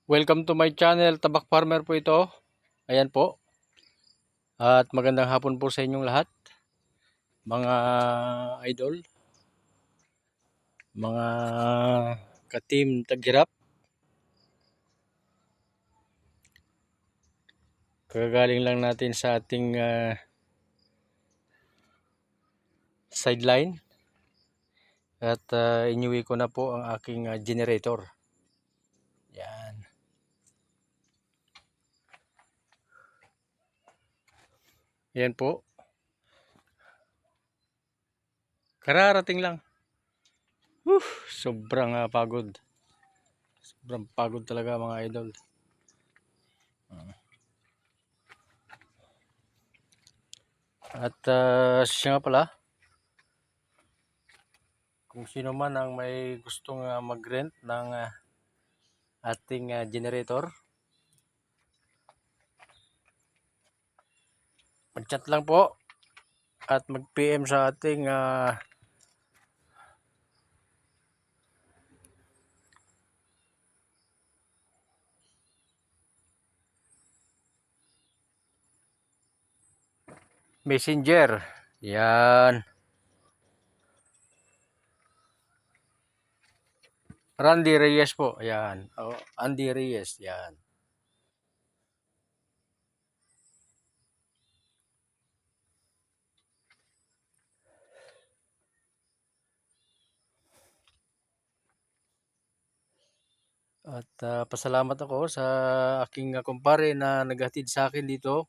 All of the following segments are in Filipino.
Welcome to my channel, Tabak Farmer po ito. Ayan po. At magandang hapon po sa inyong lahat, mga idol, mga ka-team Taghirap. Kagagaling lang natin sa ating sideline. At inuwi ko na po ang aking generator. Yan. Yan po. Kararating lang. Sobrang pagod. Sobrang pagod talaga mga idol. At siya nga pala, kung sino man ang may gustong mag-rent ng ating generator, mag-chat lang po at mag-PM sa ating messenger. Yan. Randy Reyes po. Yan. Oh, Andy Reyes. Yan. At pasalamat ako sa aking kumpare na naghatid sa akin dito.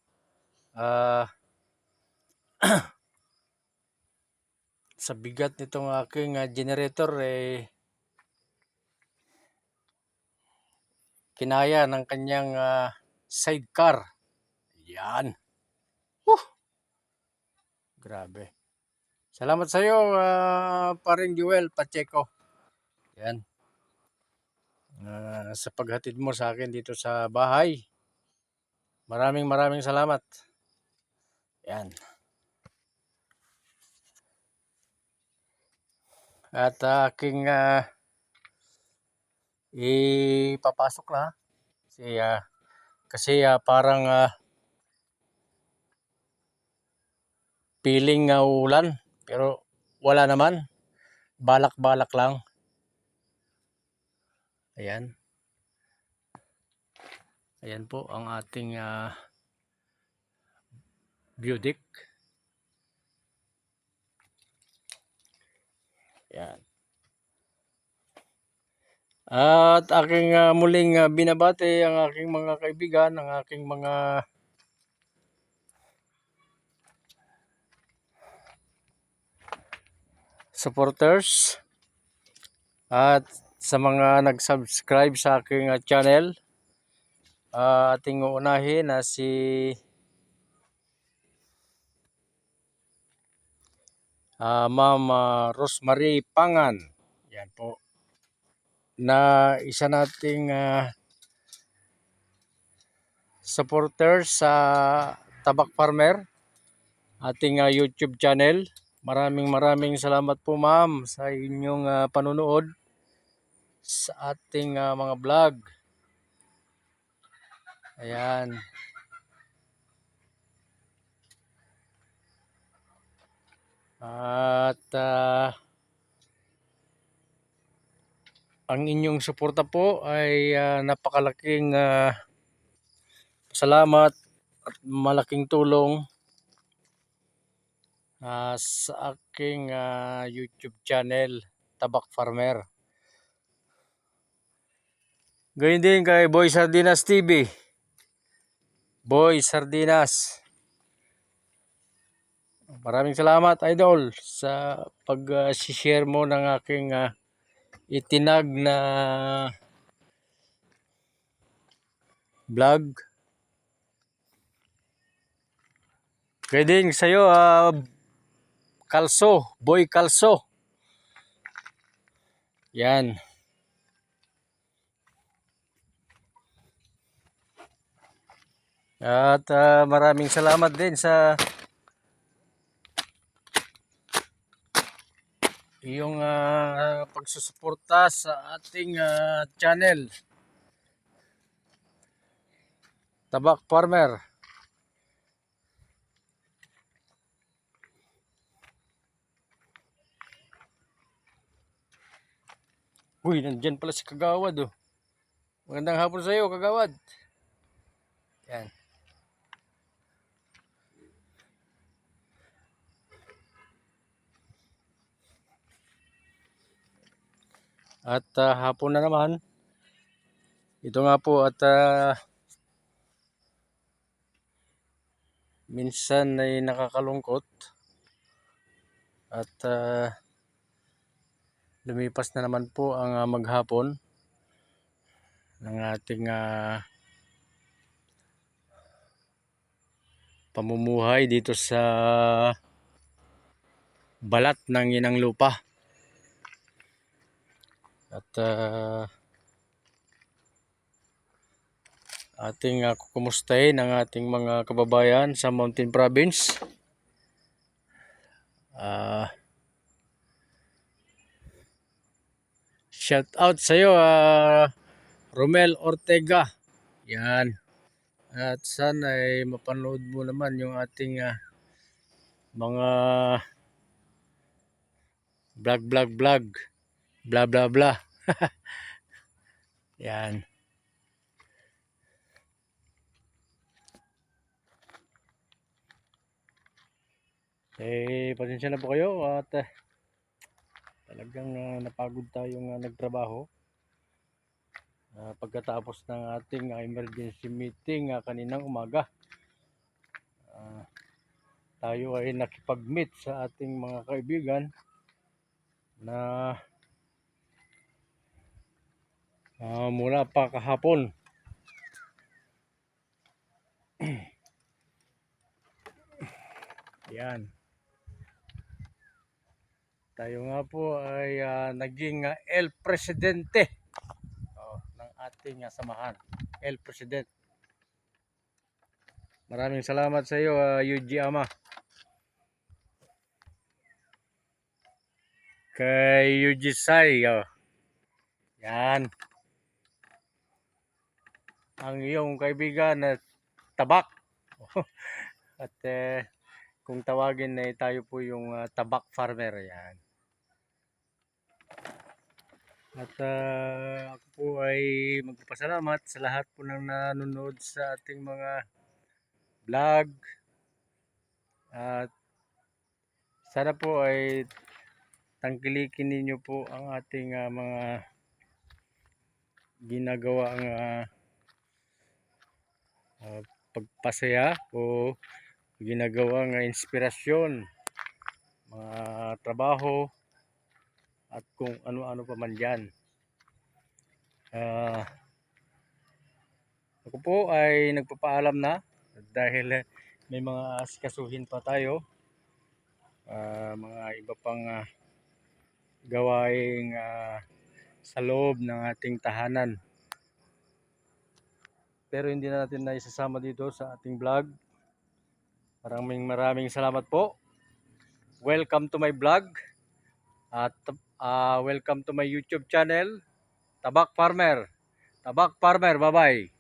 Sa bigat nitong aking generator, kinaya ng kanyang sidecar. Yan. Grabe. Salamat sa iyo, paring Joel Pacheco. Yan. Sa paghatid mo sa akin dito sa bahay. Maraming salamat. Yan. At aking ipapasok na. Kasi parang piling ulan. Pero wala naman. Balak-balak lang. Ayan. Ayan po ang ating view deck. Ayan. At aking muling binabati ang aking mga kaibigan, ang aking mga supporters at sa mga nag-subscribe sa aking channel. Ating uunahin na si Ma'am Rosemary Pangan. Yan po. Na isa nating supporters sa Tabak Farmer, ating YouTube channel. Maraming salamat po ma'am sa inyong panunood sa ating mga vlog. Ayan. At ang inyong suporta po ay napakalaking salamat at malaking tulong sa aking YouTube channel, Tabak Farmer. Gayun din kay Boy Sardinas TV. Boy Sardinas. Maraming salamat idol sa pag-share mo ng aking itinag na vlog. Kaya din sa'yo Kalso, Boy Kalso. Yan. At maraming salamat din sa iyong pagsusuporta sa ating channel. Tabak Farmer. Uy, nandyan pala si Kagawad oh. Magandang hapon sa iyo, Kagawad. Yan. At hapon na naman. Ito nga po at minsan ay nakakalungkot. At lumipas na naman po ang maghapon ng ating pamumuhay dito sa balat ng inang lupa. At ating kukumustahin ang ating mga kababayan sa Mountain Province. Shout out sa iyo, Romel Ortega. Yan. At sana ay mapanood mo naman yung ating mga vlog, bla bla bla. Yan. Pasensya na po kayo at talagang napagod tayong nagtrabaho. Pagkatapos ng ating emergency meeting kaninang umaga, tayo ay nakipag-meet sa ating mga kaibigan na mula pa kahapon. Yan. Tayo nga po ay naging El Presidente ng ating samahan. El President. Maraming salamat sa iyo, Yuji Ama. Kay Yuji Sai. Yan. Ang iyong kaibigan na Tabak. At kung tawagin ay tayo po yung Tabak Farmer. Yan. At ako po ay magpapasalamat sa lahat po ng nanonood sa ating mga vlog. At sana po ay tangkilikin ninyo po ang ating mga ginagawa ang pagpasaya o ginagawang inspirasyon, mga trabaho at kung ano-ano pa man dyan. Ako po ay nagpapaalam na dahil may mga asikasuhin pa tayo, mga iba pang gawaing sa loob ng ating tahanan. Pero hindi na natin na isasama dito sa ating vlog. Maraming salamat po. Welcome to my vlog. At welcome to my YouTube channel, Tabak Farmer. Tabak Farmer, bye-bye.